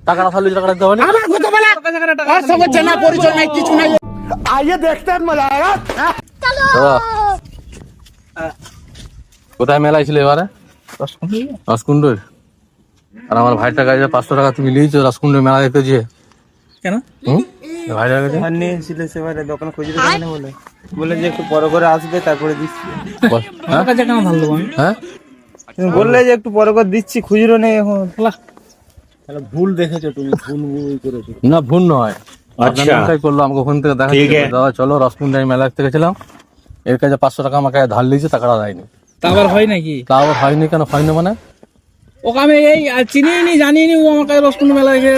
টাকাটা খালি টাকাটা দেওয়া নেই। আমার কথা বলা ওর সঙ্গে চেনা পরিচয় নাই কিছু নাই। আইয়ে দেখতে মজা আয়েগা। দাদা কোথায় মেলা ছিল এবারে? রসকুন্ডর। আর আমার ভাইটার কাছে 500 টাকা তুমি নিয়েছো রসকুন্ডর মেলা দেখতে যেয়ে। কেন? ভাইটার কাছে আর নিয়েছিল সেবারে দোকান খুঁজে দেখানে বলে যে একটু পরে করে আসবে তারপরে দিচ্ছি। আমার কাছে কেন ধার দেবো আমি? হ্যাঁ তুমি বললে যে একটু পরে করে দিচ্ছি, খুচরো নেই এখন। তাহলে ভুল দেখেছো তুমি, ভুল করেছো। না ভুল নয়। আচ্ছা করলো আমাকে ওখান থেকে দেখা দাদা চলো রসকুন্ডাই মেলা দেখতে গেছিলাম, এর কাছে 500 টাকা আমাকে ধার লিয়েছে, টাকাটা দেয়নি। তা আবার হয় নাকি? তা আবার হয়নি কেন? হয়নি মানে ওকে আমি এই চিনিই নি জানিয়ে নি, ও আমার কাছে রসকুন্ড মেলা দেখে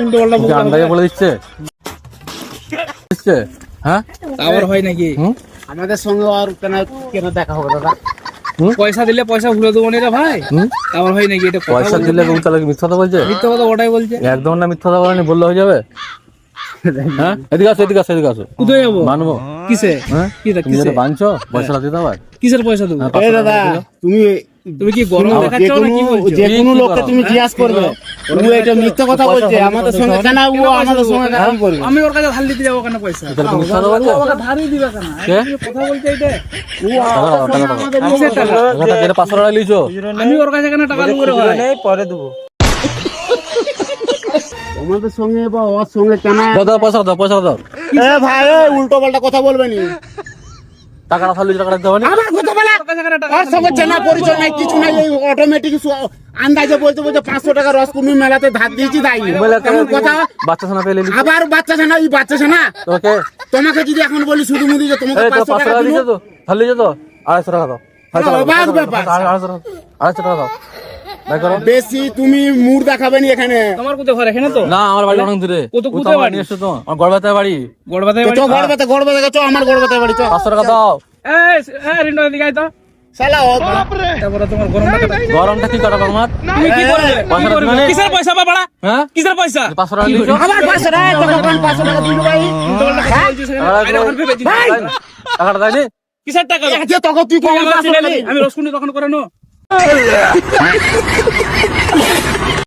উল্টো পাল্টা ওকে আন্দাজে বলে দিচ্ছে। হ্যাঁ তা আবার হয় নাকি? আমাদের সঙ্গে আর কেন কেন দেখা হবে দাদা? পয়সা দিলে পয়সা ভুলে দেবো না রে ভাই। তা আবার হয় নাকি? এটা পয়সা দিলে তাহলে মিথ্যা কথা বলছে? মিথ্যা কথা ওটাই বলছে। একদম না মিথ্যা কথা বলেনি, বললে হয়ে যাবে? হ্যাঁ এদিকে আসো এদিকে আসো এদিকে আসো। কোথায় যাবো? মানবো কিসে? হ্যাঁ কি তুমি যেটা বাঁধছো পয়সাটা দিতে হবে। কিসের পয়সা দেবো? হ্যাঁ, 500 দাদা টাকা দিও। তুমি কি গরম দেখাচ্ছ না কি বলছো? যে কোনো কি লোককে করো? তুমি জিজ্ঞাসা করবে ও এটা মিথ্যা কথা বলছে আমাদের সঙ্গে কেন, ও আমাদের সঙ্গে কেন করবে? আমি ওর কাছে ধার দিতে যাবো কেন পয়সা? তাহলে তুমি মিথ্যা কথা বলছো? ওকে ধারই দিবে কেন? কে? কথা বলছে এটা। আমাদের কিসের টাকা? টাকা যেটা 500 টাকা লিয়েছো আমি ওর কাছে কেন টাকা দেবো রে খুচরো ভাই? নেই, পরে দেবো। আমাদের সঙ্গে বা ওর সঙ্গে কেন? দাদা পয়সা দাও পয়সা দাও। এ ভাই উল্টো পাল্টা কথা বলবে নি। টাকাটা খালি টাকাটা দেওয়া নেই। আমার কথা বলা ওর সঙ্গে চেনা পরিচয় নাই কিছু নাই, এই অটোমেটিক আন্দাজে বলতে বলতে 500 টাকা রসকুন্ডি মেলাতে ধার দিয়েছি তাই কেমন কথা? বাচ্চা সোনা পেলে লিখো আবার বাচ্চা ছানা, এই বাচ্চা ছানা তোকে। তোমাকে যদি এখন বলি শুধু মুদি যে তোমাকে এই তো 500 500 টাকা টাকা দিলো, লিখে তো ধার লিখে তো 250 টাকা দাও। 250 টাকা দাও। 250 টাকা দাও। ভাই করো। বেশি তুমি মুড দেখাবে নি এখানে। তোমার কোথায় ঘর এখানে তো? না আমার বাড়ি অনেক দূরে। কোথায় বাড়ি? নিয়ে এসছো তো আমার গড়বাতে বাড়ি। গড়বাতে বাড়ি? চো গড়বাতে চো, আমার গড়বাতে বাড়ি চো। 500 টাকা দাও। এই রিন্টু এদিকে আয় তো। শালা তারপরে তোমার গরমটা কাটাই। গরমটা কি কাটাবো আমার? তুমি কি করবে? পয়সা কি করবে? দিবে না? কিসের পয়সা বাবা? হ্যাঁ কিসের পয়সা? 500 টাকা লিখছো। আবার 500 টাকা তখন 500 টাকা দিলো ভাই। উল্টোপাল্টা কথা বলছিস এখানে। আরে ওখানে ভেবে দিন। টাকাটা দেয়নি। কিসের টাকা? যে তখন তুই তুই কখন আমার 500 টাকা আমি রসকুন্ডি তখন করে নো।